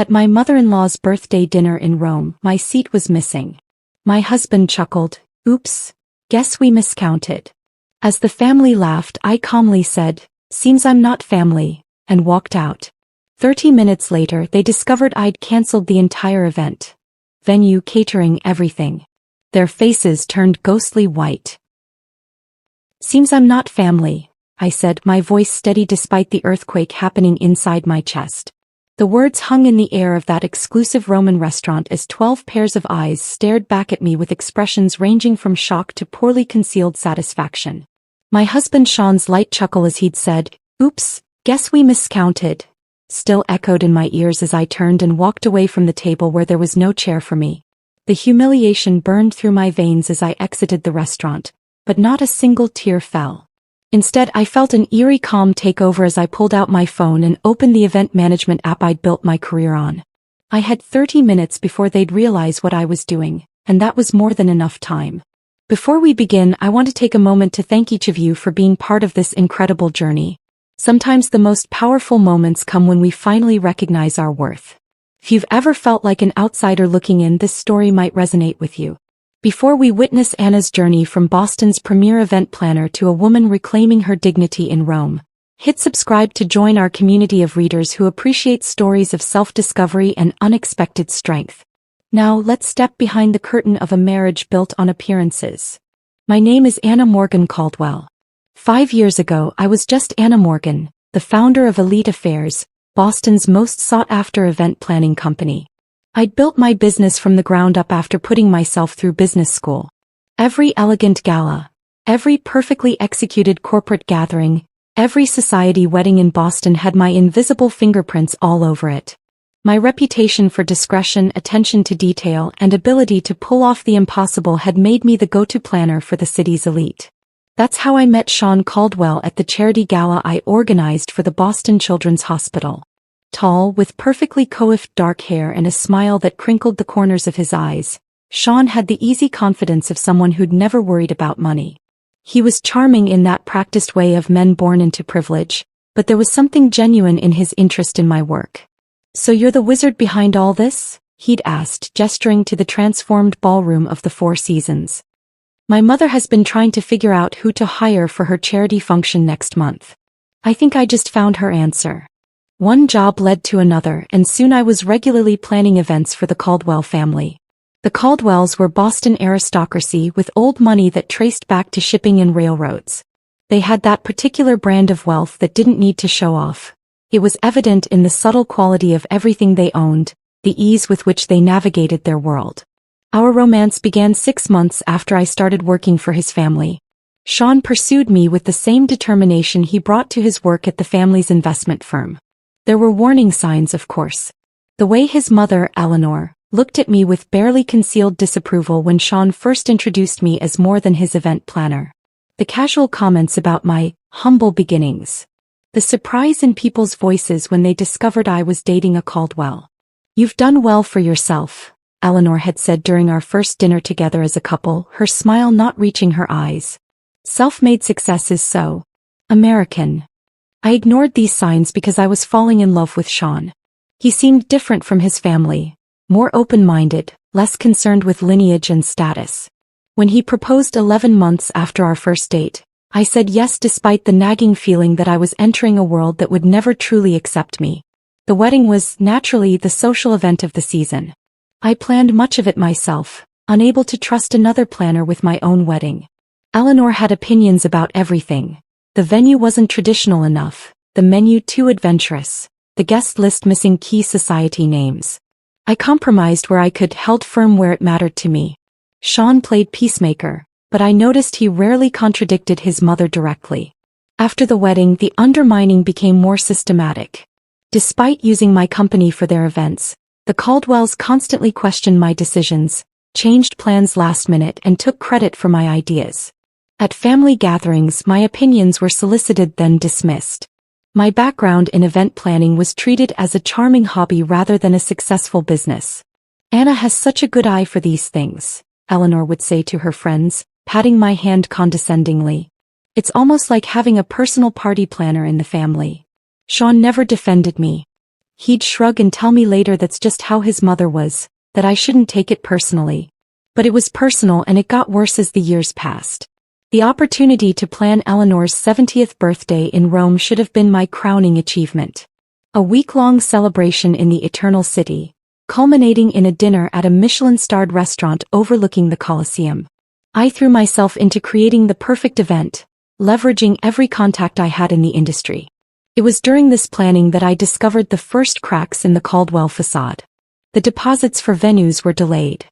At my mother-in-law's birthday dinner in Rome, my seat was missing. My husband chuckled. Oops, guess we miscounted. As the family laughed, I calmly said, seems I'm not family, and walked out. 30 minutes later, they discovered I'd cancelled the entire event. Venue, catering, everything. Their faces turned ghostly white. Seems I'm not family, I said, my voice steady despite the earthquake happening inside my chest. The words hung in the air of that exclusive Roman restaurant as 12 pairs of eyes stared back at me with expressions ranging from shock to poorly concealed satisfaction. My husband Sean's light chuckle as he'd said, oops, guess we miscounted, still echoed in my ears as I turned and walked away from the table where there was no chair for me. The humiliation burned through my veins as I exited the restaurant, but not a single tear fell. Instead, I felt an eerie calm take over as I pulled out my phone and opened the event management app I'd built my career on. I had 30 minutes before they'd realize what I was doing, and that was more than enough time. Before we begin, I want to take a moment to thank each of you for being part of this incredible journey. Sometimes the most powerful moments come when we finally recognize our worth. If you've ever felt like an outsider looking in, this story might resonate with you. Before we witness Anna's journey from Boston's premier event planner to a woman reclaiming her dignity in Rome, hit subscribe to join our community of readers who appreciate stories of self-discovery and unexpected strength. Now, let's step behind the curtain of a marriage built on appearances. My name is Anna Morgan Caldwell. 5 years ago, I was just Anna Morgan, the founder of Elite Affairs, Boston's most sought-after event planning company. I'd built my business from the ground up after putting myself through business school. Every elegant gala, every perfectly executed corporate gathering, every society wedding in Boston had my invisible fingerprints all over it. My reputation for discretion, attention to detail, and ability to pull off the impossible had made me the go-to planner for the city's elite. That's how I met Sean Caldwell at the charity gala I organized for the Boston Children's Hospital. Tall, with perfectly coiffed dark hair and a smile that crinkled the corners of his eyes, Sean had the easy confidence of someone who'd never worried about money. He was charming in that practiced way of men born into privilege, but there was something genuine in his interest in my work. So you're the wizard behind all this? He'd asked, gesturing to the transformed ballroom of the Four Seasons. My mother has been trying to figure out who to hire for her charity function next month. I think I just found her answer. One job led to another, and soon I was regularly planning events for the Caldwell family. The Caldwells were Boston aristocracy with old money that traced back to shipping and railroads. They had that particular brand of wealth that didn't need to show off. It was evident in the subtle quality of everything they owned, the ease with which they navigated their world. Our romance began 6 months after I started working for his family. Sean pursued me with the same determination he brought to his work at the family's investment firm. There were warning signs, of course. The way his mother, Eleanor, looked at me with barely concealed disapproval when Sean first introduced me as more than his event planner. The casual comments about my humble beginnings. The surprise in people's voices when they discovered I was dating a Caldwell. You've done well for yourself, Eleanor had said during our first dinner together as a couple, her smile not reaching her eyes. Self-made success is so American. I ignored these signs because I was falling in love with Sean. He seemed different from his family, more open-minded, less concerned with lineage and status. When he proposed 11 months after our first date, I said yes despite the nagging feeling that I was entering a world that would never truly accept me. The wedding was, naturally, the social event of the season. I planned much of it myself, unable to trust another planner with my own wedding. Eleanor had opinions about everything. The venue wasn't traditional enough, the menu too adventurous, the guest list missing key society names. I compromised where I could, held firm where it mattered to me. Sean played peacemaker, but I noticed he rarely contradicted his mother directly. After the wedding, the undermining became more systematic. Despite using my company for their events, the Caldwells constantly questioned my decisions, changed plans last minute, and took credit for my ideas. At family gatherings, my opinions were solicited then dismissed. My background in event planning was treated as a charming hobby rather than a successful business. Anna has such a good eye for these things, Eleanor would say to her friends, patting my hand condescendingly. It's almost like having a personal party planner in the family. Sean never defended me. He'd shrug and tell me later that's just how his mother was, that I shouldn't take it personally. But it was personal, and it got worse as the years passed. The opportunity to plan Eleanor's 70th birthday in Rome should have been my crowning achievement. A week-long celebration in the Eternal City, culminating in a dinner at a Michelin-starred restaurant overlooking the Colosseum. I threw myself into creating the perfect event, leveraging every contact I had in the industry. It was during this planning that I discovered the first cracks in the Caldwell facade. The deposits for venues were delayed.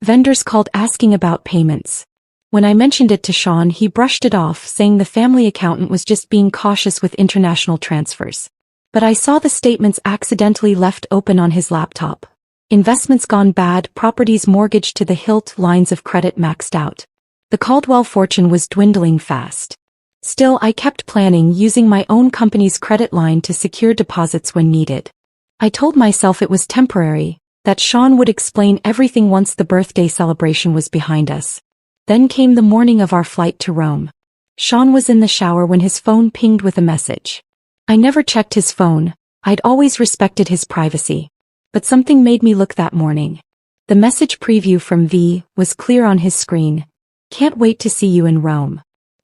Vendors called asking about payments. When I mentioned it to Sean, he brushed it off, saying the family accountant was just being cautious with international transfers. But I saw the statements accidentally left open on his laptop. Investments gone bad, properties mortgaged to the hilt, lines of credit maxed out. The Caldwell fortune was dwindling fast. Still, I kept planning, using my own company's credit line to secure deposits when needed. I told myself it was temporary, that Sean would explain everything once the birthday celebration was behind us. Then came the morning of our flight to Rome. Sean was in the shower when his phone pinged with a message. I never checked his phone, I'd always respected his privacy. But something made me look that morning. The message preview from V was clear on his screen. Can't wait to see you in Rome.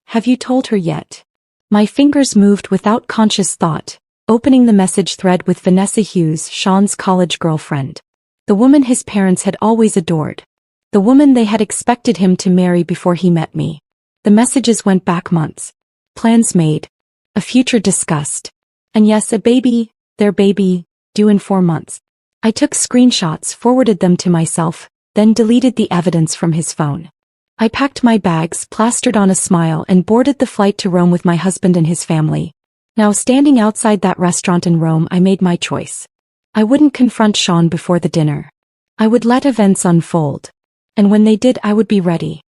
Have you told her yet? My fingers moved without conscious thought, opening the message thread with Vanessa Hughes, Sean's college girlfriend. The woman his parents had always adored. The woman they had expected him to marry before he met me. The messages went back months. Plans made. A future discussed. And yes, a baby, their baby, due in 4 months. I took screenshots, forwarded them to myself, then deleted the evidence from his phone. I packed my bags, plastered on a smile, and boarded the flight to Rome with my husband and his family. Now, standing outside that restaurant in Rome, I made my choice. I wouldn't confront Sean before the dinner. I would let events unfold. And when they did, I would be ready.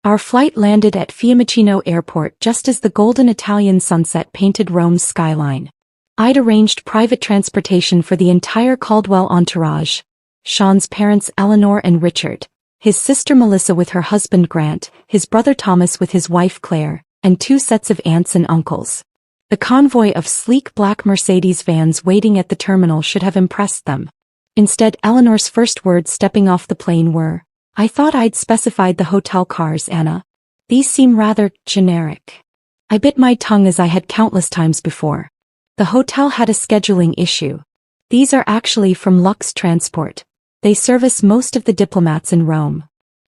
Our flight landed at Fiumicino Airport just as the golden Italian sunset painted Rome's skyline. I'd arranged private transportation for the entire Caldwell entourage. Sean's parents Eleanor and Richard, his sister Melissa with her husband Grant, his brother Thomas with his wife Claire, and 2 sets of aunts and uncles. The convoy of sleek black Mercedes vans waiting at the terminal should have impressed them. Instead, Eleanor's first words stepping off the plane were, "I thought I'd specified the hotel cars, Anna. These seem rather generic." I bit my tongue as I had countless times before. The hotel had a scheduling issue. These are actually from Lux Transport. They service most of the diplomats in Rome.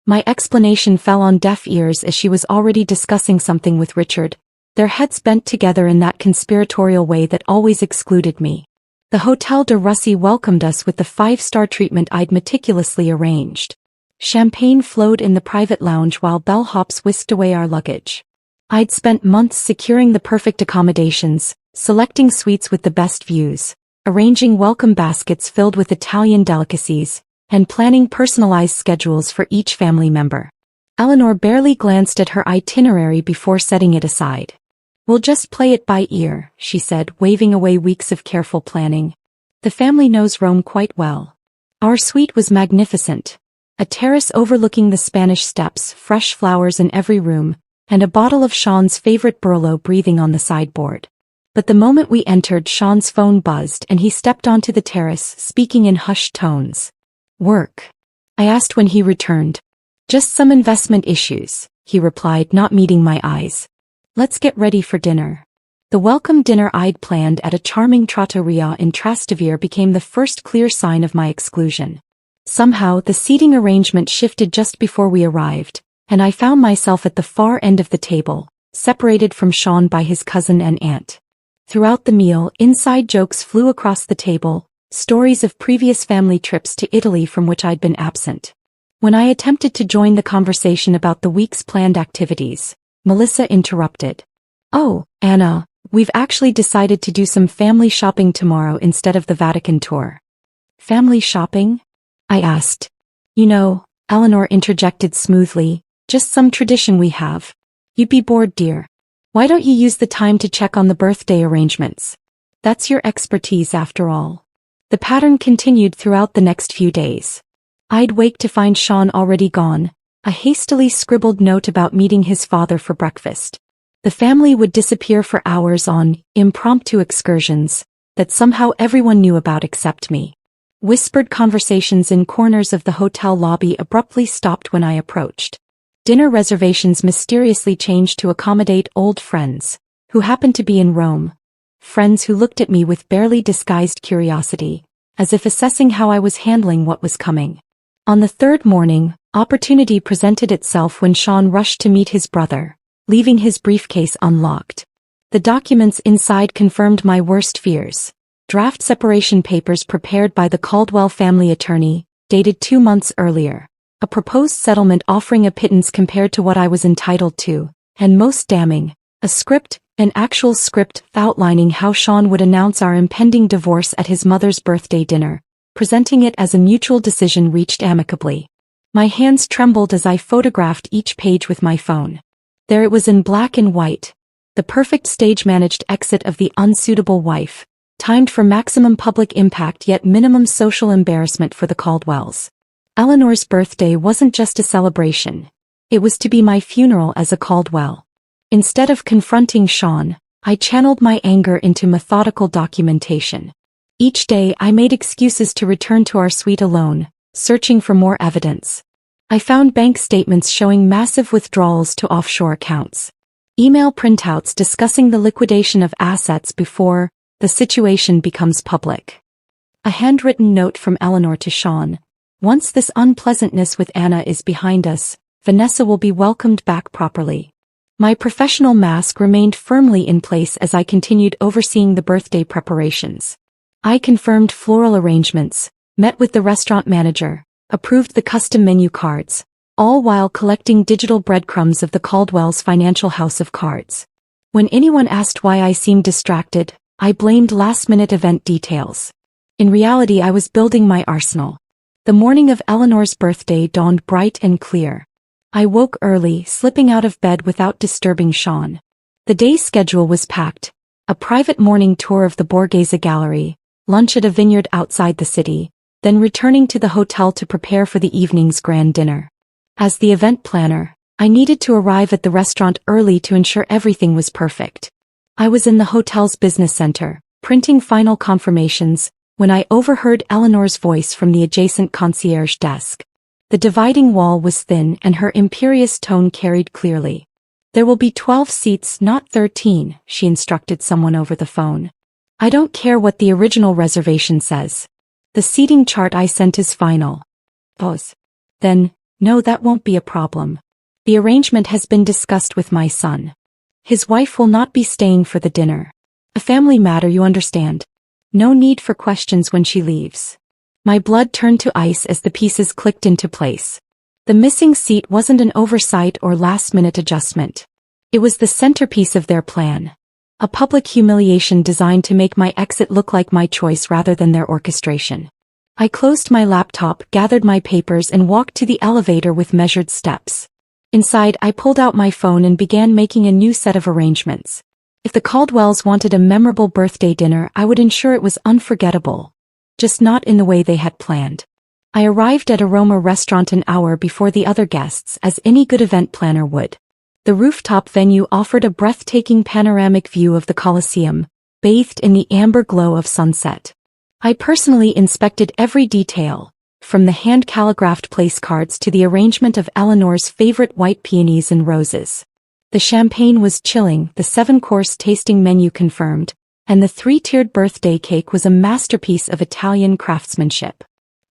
My explanation fell on deaf ears as she was already discussing something with Richard, their heads bent together in that conspiratorial way that always excluded me. The Hotel de Russie welcomed us with the 5-star treatment I'd meticulously arranged. Champagne flowed in the private lounge while bellhops whisked away our luggage. I'd spent months securing the perfect accommodations, selecting suites with the best views, arranging welcome baskets filled with Italian delicacies, and planning personalized schedules for each family member. Eleanor barely glanced at her itinerary before setting it aside. "We'll just play it by ear," she said, waving away weeks of careful planning. "The family knows Rome quite well." Our suite was magnificent. A terrace overlooking the Spanish Steps, fresh flowers in every room, and a bottle of Sean's favorite Barolo breathing on the sideboard. But the moment we entered, Sean's phone buzzed and he stepped onto the terrace, speaking in hushed tones. "Work?" I asked when he returned. "Just some investment issues," he replied, not meeting my eyes. "Let's get ready for dinner." The welcome dinner I'd planned at a charming trattoria in Trastevere became the first clear sign of my exclusion. Somehow, the seating arrangement shifted just before we arrived, and I found myself at the far end of the table, separated from Sean by his cousin and aunt. Throughout the meal, inside jokes flew across the table, stories of previous family trips to Italy from which I'd been absent. When I attempted to join the conversation about the week's planned activities, Melissa interrupted. "Oh, Anna, we've actually decided to do some family shopping tomorrow instead of the Vatican tour." "Family shopping?" I asked. "You know," Eleanor interjected smoothly, "just some tradition we have. You'd be bored, dear. Why don't you use the time to check on the birthday arrangements? That's your expertise after all." The pattern continued throughout the next few days. I'd wake to find Sean already gone, a hastily scribbled note about meeting his father for breakfast. The family would disappear for hours on impromptu excursions, that somehow everyone knew about except me. Whispered conversations in corners of the hotel lobby abruptly stopped when I approached. Dinner reservations mysteriously changed to accommodate old friends, who happened to be in Rome. Friends who looked at me with barely disguised curiosity, as if assessing how I was handling what was coming. On the third morning, opportunity presented itself when Sean rushed to meet his brother, leaving his briefcase unlocked. The documents inside confirmed my worst fears. Draft separation papers prepared by the Caldwell family attorney, dated 2 months earlier. A proposed settlement offering a pittance compared to what I was entitled to, and most damning, a script, an actual script outlining how Sean would announce our impending divorce at his mother's birthday dinner, presenting it as a mutual decision reached amicably. My hands trembled as I photographed each page with my phone. There it was in black and white, the perfect stage-managed exit of the unsuitable wife, timed for maximum public impact yet minimum social embarrassment for the Caldwells. Eleanor's birthday wasn't just a celebration. It was to be my funeral as a Caldwell. Instead of confronting Sean, I channeled my anger into methodical documentation. Each day I made excuses to return to our suite alone, searching for more evidence. I found bank statements showing massive withdrawals to offshore accounts. Email printouts discussing the liquidation of assets before the situation becomes public. A handwritten note from Eleanor to Sean. Once this unpleasantness with Anna is behind us, Vanessa will be welcomed back properly. My professional mask remained firmly in place as I continued overseeing the birthday preparations. I confirmed floral arrangements, met with the restaurant manager, approved the custom menu cards, all while collecting digital breadcrumbs of the Caldwell's financial house of cards. When anyone asked why I seemed distracted, I blamed last-minute event details. In reality, I was building my arsenal. The morning of Eleanor's birthday dawned bright and clear. I woke early, slipping out of bed without disturbing Sean. The day's schedule was packed. A private morning tour of the Borghese Gallery, lunch at a vineyard outside the city, then returning to the hotel to prepare for the evening's grand dinner. As the event planner, I needed to arrive at the restaurant early to ensure everything was perfect. I was in the hotel's business center, printing final confirmations, when I overheard Eleanor's voice from the adjacent concierge desk. The dividing wall was thin and her imperious tone carried clearly. "There will be 12 seats, not 13, she instructed someone over the phone. "I don't care what the original reservation says. The seating chart I sent is final." Pause. "Then, no, that won't be a problem. The arrangement has been discussed with my son. His wife will not be staying for the dinner. A family matter, you understand. No need for questions when she leaves." My blood turned to ice as the pieces clicked into place. The missing seat wasn't an oversight or last-minute adjustment. It was the centerpiece of their plan. A public humiliation designed to make my exit look like my choice rather than their orchestration. I closed my laptop, gathered my papers, and walked to the elevator with measured steps. Inside, I pulled out my phone and began making a new set of arrangements. If the Caldwells wanted a memorable birthday dinner, I would ensure it was unforgettable. Just not in the way they had planned. I arrived at Aroma Restaurant an hour before the other guests, as any good event planner would. The rooftop venue offered a breathtaking panoramic view of the Colosseum, bathed in the amber glow of sunset. I personally inspected every detail, from the hand-calligraphed place cards to the arrangement of Eleanor's favorite white peonies and roses. The champagne was chilling, the 7-course tasting menu confirmed, and the 3-tiered birthday cake was a masterpiece of Italian craftsmanship.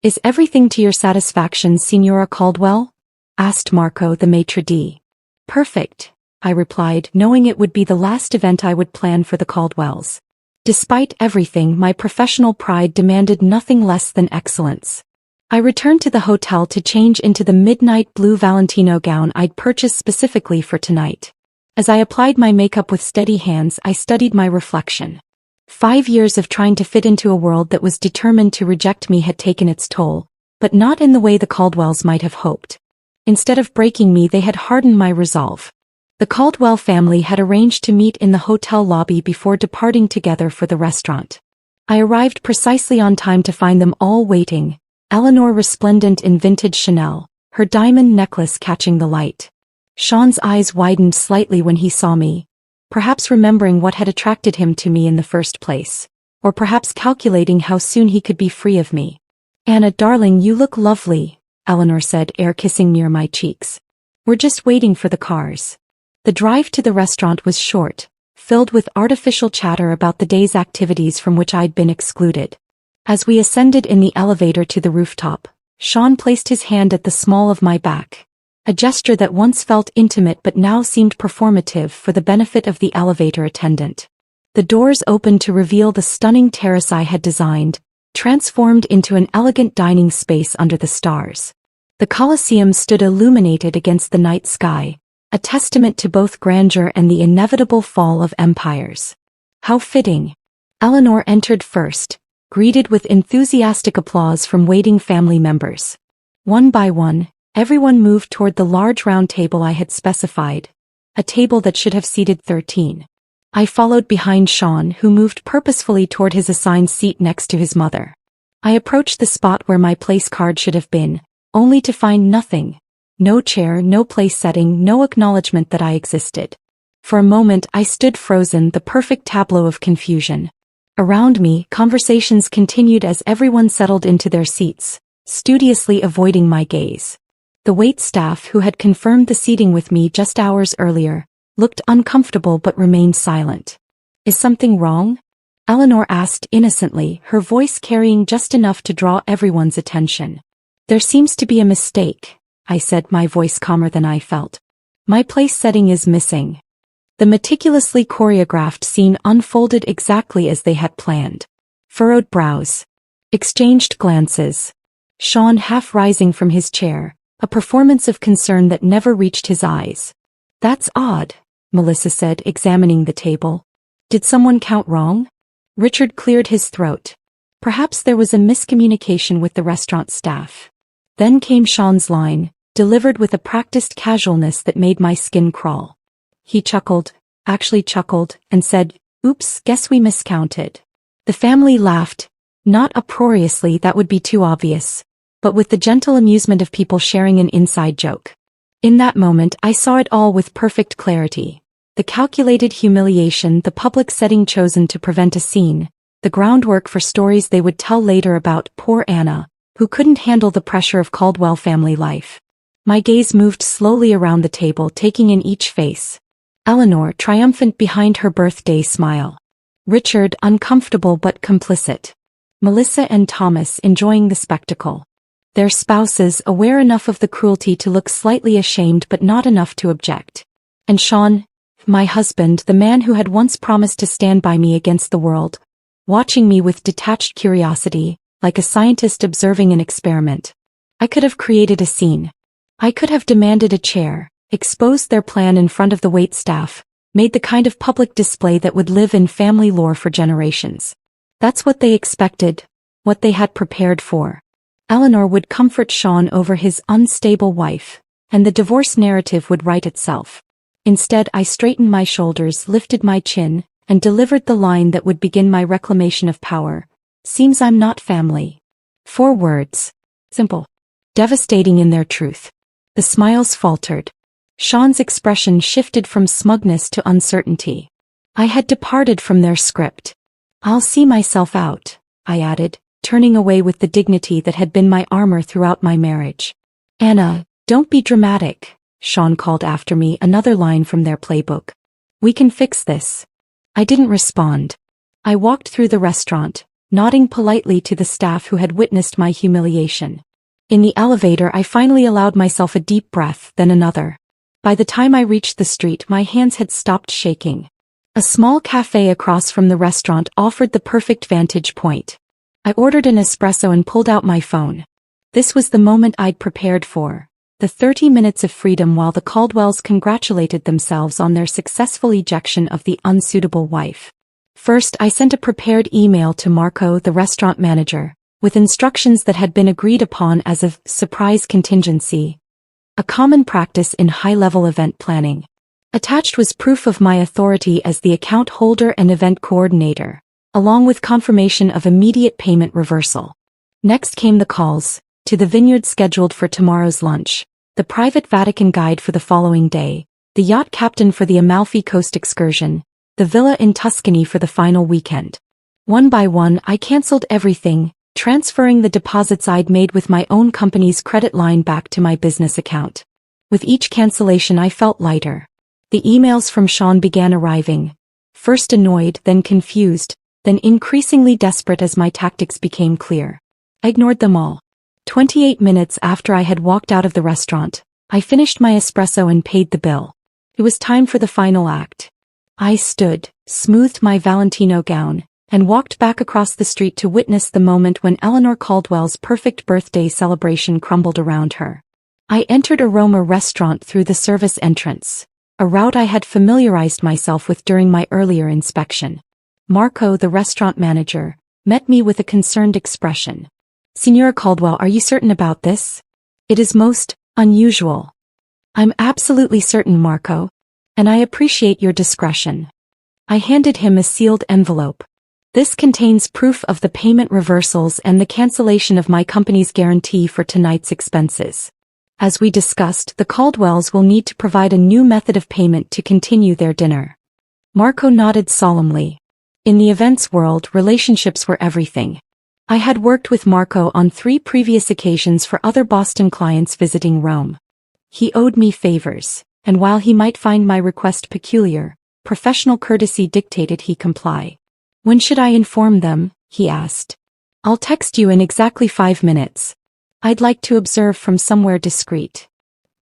"Is everything to your satisfaction, Signora Caldwell?" asked Marco, the maitre d'. "Perfect," I replied, knowing it would be the last event I would plan for the Caldwells. Despite everything, my professional pride demanded nothing less than excellence. I returned to the hotel to change into the midnight blue Valentino gown I'd purchased specifically for tonight. As I applied my makeup with steady hands, I studied my reflection. 5 years of trying to fit into a world that was determined to reject me had taken its toll, but not in the way the Caldwells might have hoped. Instead of breaking me, they had hardened my resolve. The Caldwell family had arranged to meet in the hotel lobby before departing together for the restaurant. I arrived precisely on time to find them all waiting, Eleanor resplendent in vintage Chanel, her diamond necklace catching the light. Sean's eyes widened slightly when he saw me, perhaps remembering what had attracted him to me in the first place. or perhaps calculating how soon he could be free of me. "Anna, darling, you look lovely," Eleanor said, air kissing near my cheeks. "We're just waiting for the cars." The drive to the restaurant was short, filled with artificial chatter about the day's activities from which I'd been excluded. As we ascended in the elevator to the rooftop, Sean placed his hand at the small of my back, a gesture that once felt intimate but now seemed performative for the benefit of the elevator attendant. The doors opened to reveal the stunning terrace I had designed, transformed into an elegant dining space under the stars. The Colosseum stood illuminated against the night sky, a testament to both grandeur and the inevitable fall of empires. How fitting. Eleanor entered first, greeted with enthusiastic applause from waiting family members. One by one, everyone moved toward the large round table I had specified, a table that should have seated 13. I followed behind Sean, who moved purposefully toward his assigned seat next to his mother. I approached the spot where my place card should have been, only to find nothing. No chair, no place setting, no acknowledgement that I existed. For a moment I stood frozen, the perfect tableau of confusion. Around me, conversations continued as everyone settled into their seats, studiously avoiding my gaze. The wait staff, who had confirmed the seating with me just hours earlier, looked uncomfortable but remained silent. "Is something wrong?" Eleanor asked innocently, her voice carrying just enough to draw everyone's attention. "There seems to be a mistake," I said, my voice calmer than I felt. "My place setting is missing." The meticulously choreographed scene unfolded exactly as they had planned. Furrowed brows. Exchanged glances. Sean half rising from his chair, a performance of concern that never reached his eyes. "That's odd," Melissa said, examining the table. "Did someone count wrong?" Richard cleared his throat. Perhaps there was a miscommunication with the restaurant staff. Then came Sean's line, delivered with a practiced casualness that made my skin crawl. He chuckled, actually chuckled, and said, "Oops, guess we miscounted." The family laughed, not uproariously, that would be too obvious, but with the gentle amusement of people sharing an inside joke. In that moment I saw it all with perfect clarity. The calculated humiliation, the public setting chosen to prevent a scene, the groundwork for stories they would tell later about poor Anna, who couldn't handle the pressure of Caldwell family life. My gaze moved slowly around the table, taking in each face. Eleanor, triumphant behind her birthday smile. Richard, uncomfortable but complicit. Melissa and Thomas, enjoying the spectacle. Their spouses, aware enough of the cruelty to look slightly ashamed but not enough to object. And Sean, my husband, the man who had once promised to stand by me against the world, watching me with detached curiosity, like a scientist observing an experiment. I could have created a scene. I could have demanded a chair, exposed their plan in front of the waitstaff, made the kind of public display that would live in family lore for generations. That's what they expected, what they had prepared for. Eleanor would comfort Sean over his unstable wife, and the divorce narrative would write itself. Instead, I straightened my shoulders, lifted my chin, and delivered the line that would begin my reclamation of power. "Seems I'm not family." 4 words. Simple. Devastating in their truth. The smiles faltered. Sean's expression shifted from smugness to uncertainty. I had departed from their script. "I'll see myself out," I added, turning away with the dignity that had been my armor throughout my marriage. "Anna, don't be dramatic," Sean called after me, another line from their playbook. "We can fix this." I didn't respond. I walked through the restaurant, nodding politely to the staff who had witnessed my humiliation. In the elevator I finally allowed myself a deep breath, then another. By the time I reached the street my hands had stopped shaking. A small cafe across from the restaurant offered the perfect vantage point. I ordered an espresso and pulled out my phone. This was the moment I'd prepared for. The 30 minutes of freedom while the Caldwells congratulated themselves on their successful ejection of the unsuitable wife. First I sent a prepared email to Marco, the restaurant manager, with instructions that had been agreed upon as a surprise contingency, a common practice in high-level event planning. Attached was proof of my authority as the account holder and event coordinator, along with confirmation of immediate payment reversal. Next came the calls, to the vineyard scheduled for tomorrow's lunch, the private Vatican guide for the following day, the yacht captain for the Amalfi Coast excursion, the villa in Tuscany for the final weekend. One by one, I canceled everything, transferring the deposits I'd made with my own company's credit line back to my business account. With each cancellation, I felt lighter. The emails from Sean began arriving. First annoyed, then confused, then increasingly desperate as my tactics became clear. I ignored them all. 28 minutes after I had walked out of the restaurant, I finished my espresso and paid the bill. It was time for the final act. I stood, smoothed my Valentino gown, and walked back across the street to witness the moment when Eleanor Caldwell's perfect birthday celebration crumbled around her. I entered Aroma Restaurant through the service entrance, a route I had familiarized myself with during my earlier inspection. Marco, the restaurant manager, met me with a concerned expression. "Signora Caldwell, are you certain about this? It is most unusual." "I'm absolutely certain, Marco. And I appreciate your discretion." I handed him a sealed envelope. "This contains proof of the payment reversals and the cancellation of my company's guarantee for tonight's expenses. As we discussed, the Caldwells will need to provide a new method of payment to continue their dinner." Marco nodded solemnly. In the events world, relationships were everything. I had worked with Marco on 3 previous occasions for other Boston clients visiting Rome. He owed me favors, and while he might find my request peculiar, professional courtesy dictated he comply. "When should I inform them?" he asked. "I'll text you in exactly 5 minutes. I'd like to observe from somewhere discreet."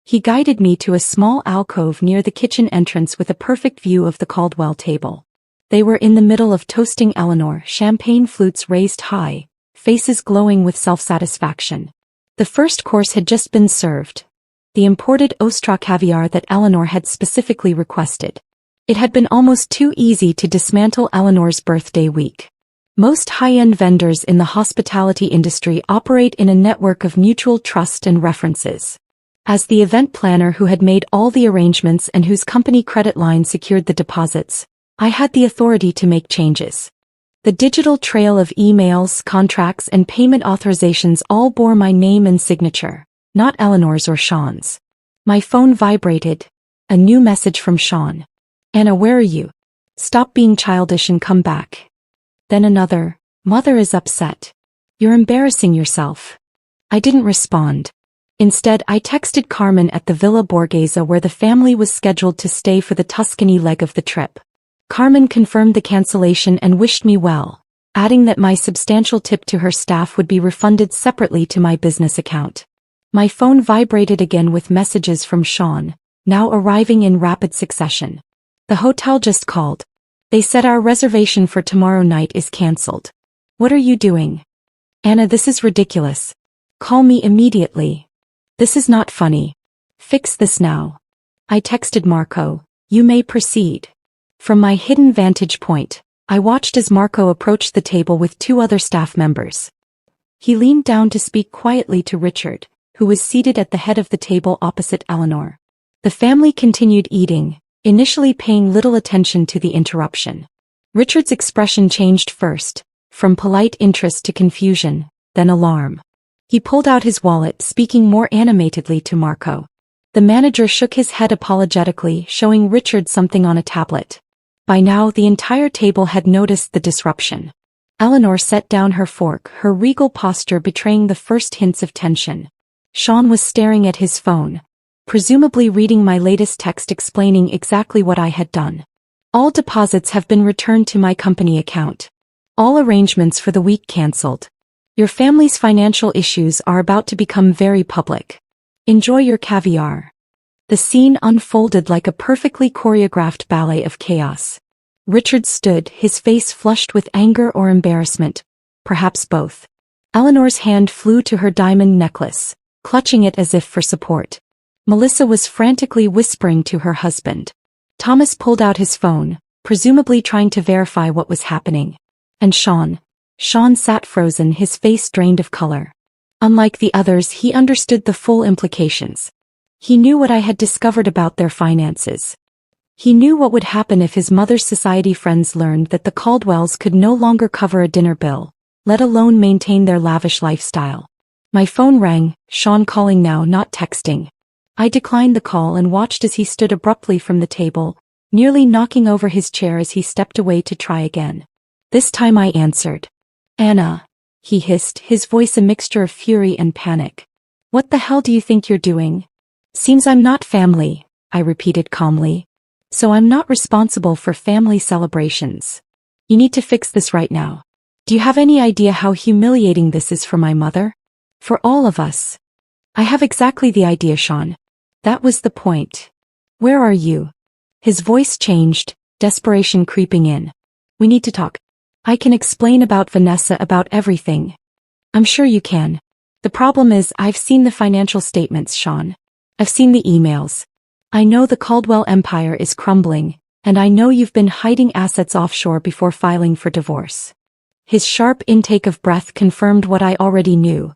He guided me to a small alcove near the kitchen entrance with a perfect view of the Caldwell table. They were in the middle of toasting Eleanor, champagne flutes raised high, faces glowing with self-satisfaction. The first course had just been served. The imported Ostra caviar that Eleanor had specifically requested. It had been almost too easy to dismantle Eleanor's birthday week. Most high-end vendors in the hospitality industry operate in a network of mutual trust and references. As the event planner who had made all the arrangements and whose company credit line secured the deposits, I had the authority to make changes. The digital trail of emails, contracts, and payment authorizations all bore my name and signature, not Eleanor's or Sean's. My phone vibrated. A new message from Sean. "Anna, where are you? Stop being childish and come back." Then another, "Mother is upset. You're embarrassing yourself." I didn't respond. Instead, I texted Carmen at the Villa Borghese where the family was scheduled to stay for the Tuscany leg of the trip. Carmen confirmed the cancellation and wished me well, adding that my substantial tip to her staff would be refunded separately to my business account. My phone vibrated again with messages from Sean, now arriving in rapid succession. "The hotel just called. They said our reservation for tomorrow night is cancelled. What are you doing? Anna, this is ridiculous. Call me immediately. This is not funny. Fix this now." I texted Marco, "You may proceed." From my hidden vantage point, I watched as Marco approached the table with 2 other staff members. He leaned down to speak quietly to Richard, who was seated at the head of the table opposite Eleanor. The family continued eating, initially paying little attention to the interruption. Richard's expression changed first, from polite interest to confusion, then alarm. He pulled out his wallet, speaking more animatedly to Marco. The manager shook his head apologetically, showing Richard something on a tablet. By now, the entire table had noticed the disruption. Eleanor set down her fork, her regal posture betraying the first hints of tension. Sean was staring at his phone, presumably reading my latest text explaining exactly what I had done. "All deposits have been returned to my company account. All arrangements for the week cancelled. Your family's financial issues are about to become very public. Enjoy your caviar." The scene unfolded like a perfectly choreographed ballet of chaos. Richard stood, his face flushed with anger or embarrassment, perhaps both. Eleanor's hand flew to her diamond necklace, clutching it as if for support. Melissa was frantically whispering to her husband. Thomas pulled out his phone, presumably trying to verify what was happening. And Sean sat frozen, his face drained of color. Unlike the others, he understood the full implications. He knew what I had discovered about their finances. He knew what would happen if his mother's society friends learned that the Caldwells could no longer cover a dinner bill, let alone maintain their lavish lifestyle. My phone rang, Sean calling now, not texting. I declined the call and watched as he stood abruptly from the table, nearly knocking over his chair as he stepped away to try again. This time I answered. Anna, he hissed, his voice a mixture of fury and panic. What the hell do you think you're doing? Seems I'm not family, I repeated calmly. So I'm not responsible for family celebrations. You need to fix this right now. Do you have any idea how humiliating this is for my mother? For all of us. I have exactly the idea, Sean. That was the point. Where are you? His voice changed, desperation creeping in. We need to talk. I can explain about Vanessa, about everything. I'm sure you can. The problem is I've seen the financial statements, Sean. I've seen the emails. I know the Caldwell empire is crumbling, and I know you've been hiding assets offshore before filing for divorce. His sharp intake of breath confirmed what I already knew.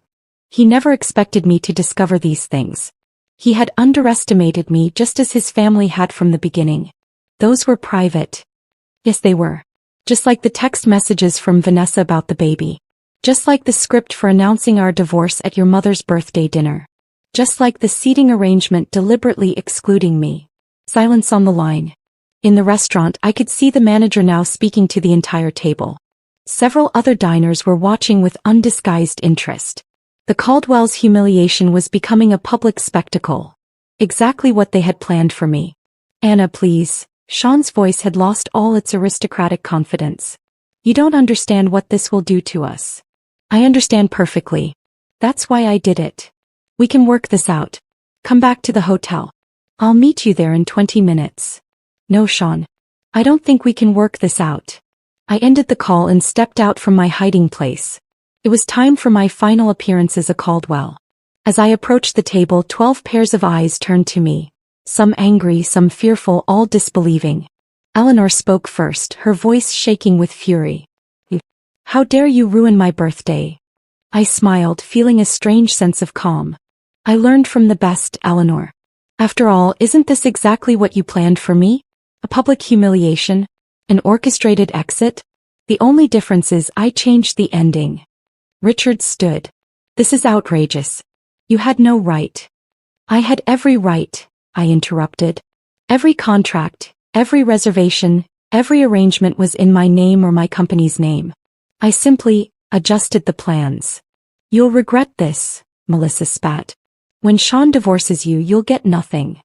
He never expected me to discover these things. He had underestimated me just as his family had from the beginning. Those were private. Yes, they were. Just like the text messages from Vanessa about the baby. Just like the script for announcing our divorce at your mother's birthday dinner. Just like the seating arrangement deliberately excluding me. Silence on the line. In the restaurant, I could see the manager now speaking to the entire table. Several other diners were watching with undisguised interest. The Caldwell's humiliation was becoming a public spectacle. Exactly what they had planned for me. Anna, please. Sean's voice had lost all its aristocratic confidence. You don't understand what this will do to us. I understand perfectly. That's why I did it. We can work this out. Come back to the hotel. I'll meet you there in 20 minutes. No, Sean. I don't think we can work this out. I ended the call and stepped out from my hiding place. It was time for my final appearance as a Caldwell. As I approached the table, 12 pairs of eyes turned to me. Some angry, some fearful, all disbelieving. Eleanor spoke first, her voice shaking with fury. How dare you ruin my birthday? I smiled, feeling a strange sense of calm. I learned from the best, Eleanor. After all, isn't this exactly what you planned for me? A public humiliation? An orchestrated exit? The only difference is I changed the ending. Richard stood. This is outrageous. You had no right. I had every right, I interrupted. Every contract, every reservation, every arrangement was in my name or my company's name. I simply adjusted the plans. You'll regret this, Melissa spat. When Sean divorces you, you'll get nothing.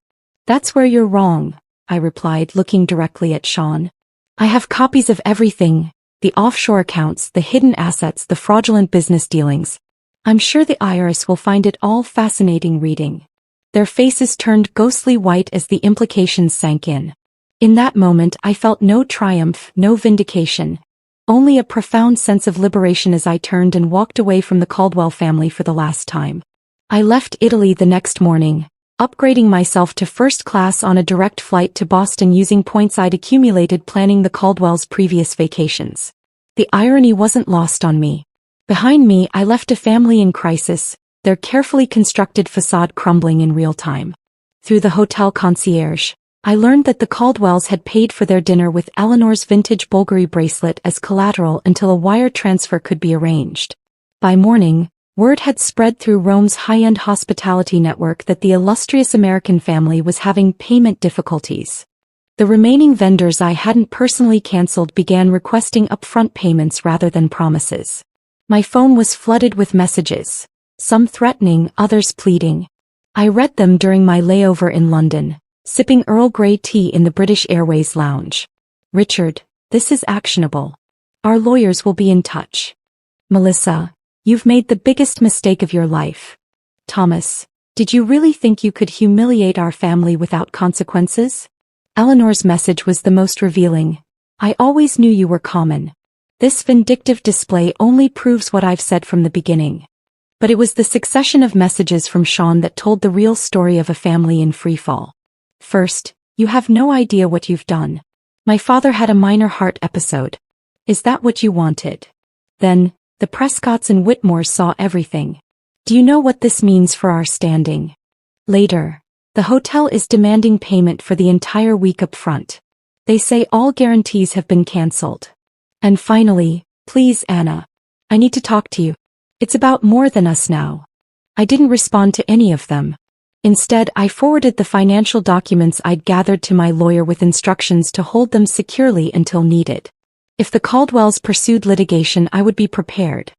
That's where you're wrong, I replied, looking directly at Sean. I have copies of everything, the offshore accounts, the hidden assets, the fraudulent business dealings. I'm sure the IRS will find it all fascinating reading. Their faces turned ghostly white as the implications sank in. In that moment, I felt no triumph, no vindication. Only a profound sense of liberation as I turned and walked away from the Caldwell family for the last time. I left Italy the next morning, upgrading myself to first class on a direct flight to Boston using points I'd accumulated planning the Caldwell's previous vacations. The irony wasn't lost on me. Behind me, I left a family in crisis, their carefully constructed facade crumbling in real time. Through the hotel concierge, I learned that the Caldwells had paid for their dinner with Eleanor's vintage Bulgari bracelet as collateral until a wire transfer could be arranged. By morning, word had spread through Rome's high-end hospitality network that the illustrious American family was having payment difficulties. The remaining vendors I hadn't personally canceled began requesting upfront payments rather than promises. My phone was flooded with messages, some threatening, others pleading. I read them during my layover in London, sipping Earl Grey tea in the British Airways lounge. Richard, this is actionable. Our lawyers will be in touch. Melissa, you've made the biggest mistake of your life. Thomas, did you really think you could humiliate our family without consequences? Eleanor's message was the most revealing. I always knew you were common. This vindictive display only proves what I've said from the beginning. But it was the succession of messages from Sean that told the real story of a family in freefall. First, you have no idea what you've done. My father had a minor heart episode. Is that what you wanted? Then, the Prescotts and Whitmores saw everything. Do you know what this means for our standing? Later, the hotel is demanding payment for the entire week up front. They say all guarantees have been cancelled. And finally, please Anna. I need to talk to you. It's about more than us now. I didn't respond to any of them. Instead, I forwarded the financial documents I'd gathered to my lawyer with instructions to hold them securely until needed. If the Caldwells pursued litigation, I would be prepared.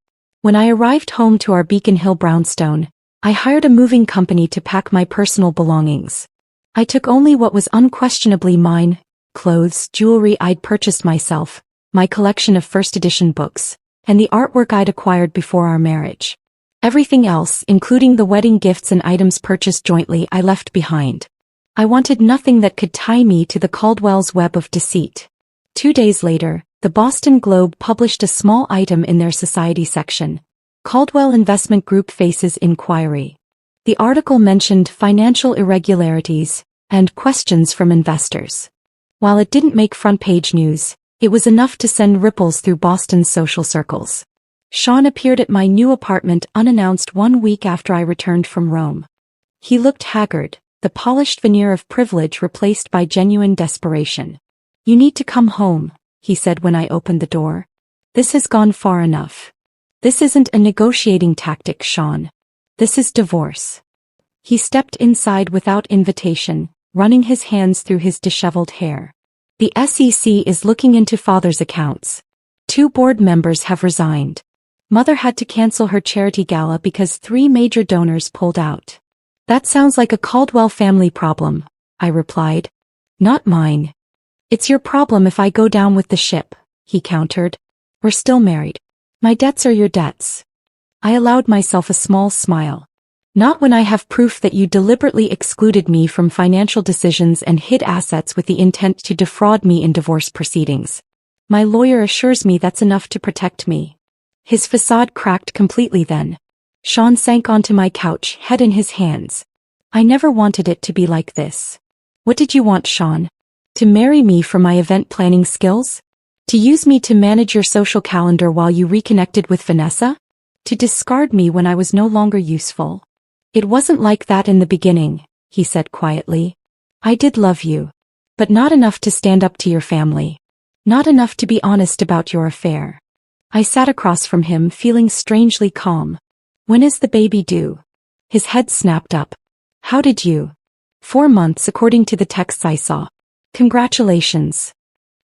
When I arrived home to our Beacon Hill brownstone, I hired a moving company to pack my personal belongings. I took only what was unquestionably mine: clothes, jewelry I'd purchased myself, my collection of first edition books, and the artwork I'd acquired before our marriage. Everything else, including the wedding gifts and items purchased jointly, I left behind. I wanted nothing that could tie me to the Caldwells' web of deceit. 2 days later, the Boston Globe published a small item in their society section: Caldwell Investment Group faces inquiry. The article mentioned financial irregularities and questions from investors. While it didn't make front-page news, it was enough to send ripples through Boston's social circles. Sean appeared at my new apartment unannounced 1 week after I returned from Rome. He looked haggard, the polished veneer of privilege replaced by genuine desperation. "You need to come home," he said when I opened the door. "This has gone far enough. This isn't a negotiating tactic, Sean. This is divorce." He stepped inside without invitation, running his hands through his disheveled hair. "The SEC is looking into father's accounts. 2 board members have resigned. Mother had to cancel her charity gala because 3 major donors pulled out." "That sounds like a Caldwell family problem," I replied. "Not mine." "It's your problem if I go down with the ship," he countered. "We're still married. My debts are your debts." I allowed myself a small smile. "Not when I have proof that you deliberately excluded me from financial decisions and hid assets with the intent to defraud me in divorce proceedings. My lawyer assures me that's enough to protect me." His facade cracked completely then. Sean sank onto my couch, head in his hands. "I never wanted it to be like this." "What did you want, Sean? To marry me for my event planning skills? To use me to manage your social calendar while you reconnected with Vanessa? To discard me when I was no longer useful?" "It wasn't like that in the beginning," he said quietly. "I did love you. But not enough to stand up to your family. Not enough to be honest about your affair." I sat across from him, feeling strangely calm. "When is the baby due?" His head snapped up. "How did you?" 4 months according to the texts I saw. "Congratulations."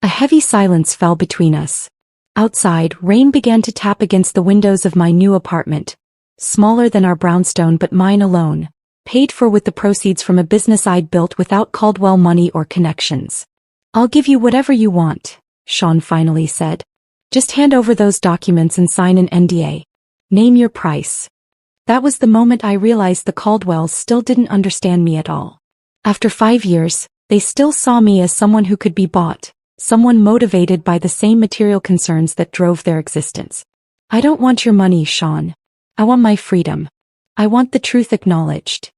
A heavy silence fell between us. Outside, rain began to tap against the windows of my new apartment. Smaller than our brownstone but mine alone, paid for with the proceeds from a business I'd built without Caldwell money or connections. "I'll give you whatever you want," Sean finally said. "Just hand over those documents and sign an NDA. Name your price." That was the moment I realized the Caldwells still didn't understand me at all. After 5 years, they still saw me as someone who could be bought, someone motivated by the same material concerns that drove their existence. "I don't want your money, Sean. I want my freedom. I want the truth acknowledged."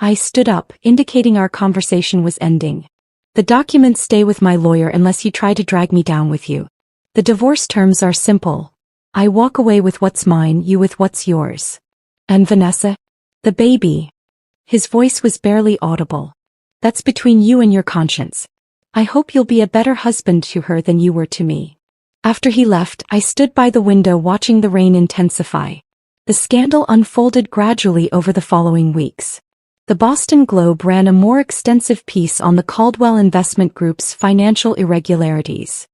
I stood up, indicating our conversation was ending. "The documents stay with my lawyer unless you try to drag me down with you. The divorce terms are simple. I walk away with what's mine, you with what's yours." "And Vanessa? The baby?" His voice was barely audible. "That's between you and your conscience. I hope you'll be a better husband to her than you were to me." After he left, I stood by the window watching the rain intensify. The scandal unfolded gradually over the following weeks. The Boston Globe ran a more extensive piece on the Caldwell Investment Group's financial irregularities.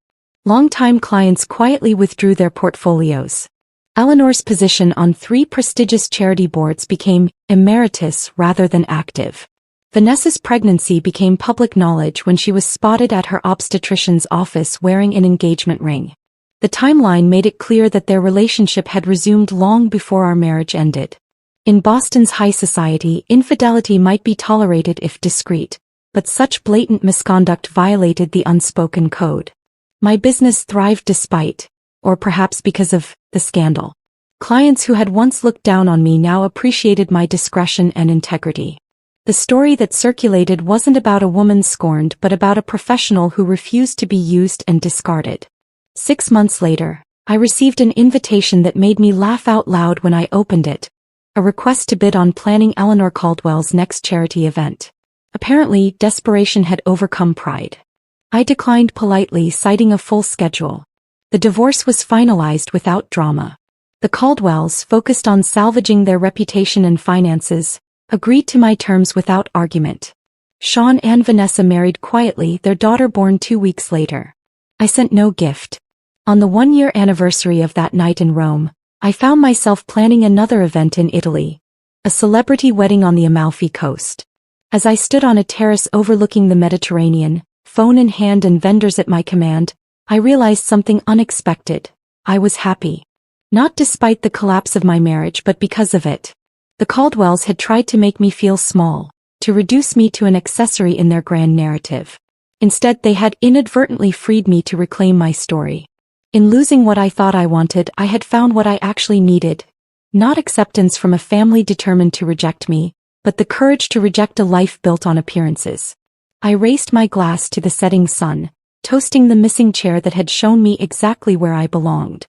Longtime clients quietly withdrew their portfolios. Eleanor's position on 3 prestigious charity boards became emeritus rather than active. Vanessa's pregnancy became public knowledge when she was spotted at her obstetrician's office wearing an engagement ring. The timeline made it clear that their relationship had resumed long before our marriage ended. In Boston's high society, infidelity might be tolerated if discreet, but such blatant misconduct violated the unspoken code. My business thrived despite, or perhaps because of, the scandal. Clients who had once looked down on me now appreciated my discretion and integrity. The story that circulated wasn't about a woman scorned but about a professional who refused to be used and discarded. 6 months later, I received an invitation that made me laugh out loud when I opened it. A request to bid on planning Eleanor Caldwell's next charity event. Apparently, desperation had overcome pride. I declined politely, citing a full schedule. The divorce was finalized without drama. The Caldwells, focused on salvaging their reputation and finances, agreed to my terms without argument. Sean and Vanessa married quietly, their daughter born 2 weeks later. I sent no gift. On the 1-year anniversary of that night in Rome, I found myself planning another event in Italy. A celebrity wedding on the Amalfi Coast. As I stood on a terrace overlooking the Mediterranean, phone in hand and vendors at my command, I realized something unexpected. I was happy. Not despite the collapse of my marriage but because of it. The Caldwells had tried to make me feel small, to reduce me to an accessory in their grand narrative. Instead, they had inadvertently freed me to reclaim my story. In losing what I thought I wanted, I had found what I actually needed. Not acceptance from a family determined to reject me, but the courage to reject a life built on appearances. I raised my glass to the setting sun, toasting the missing chair that had shown me exactly where I belonged.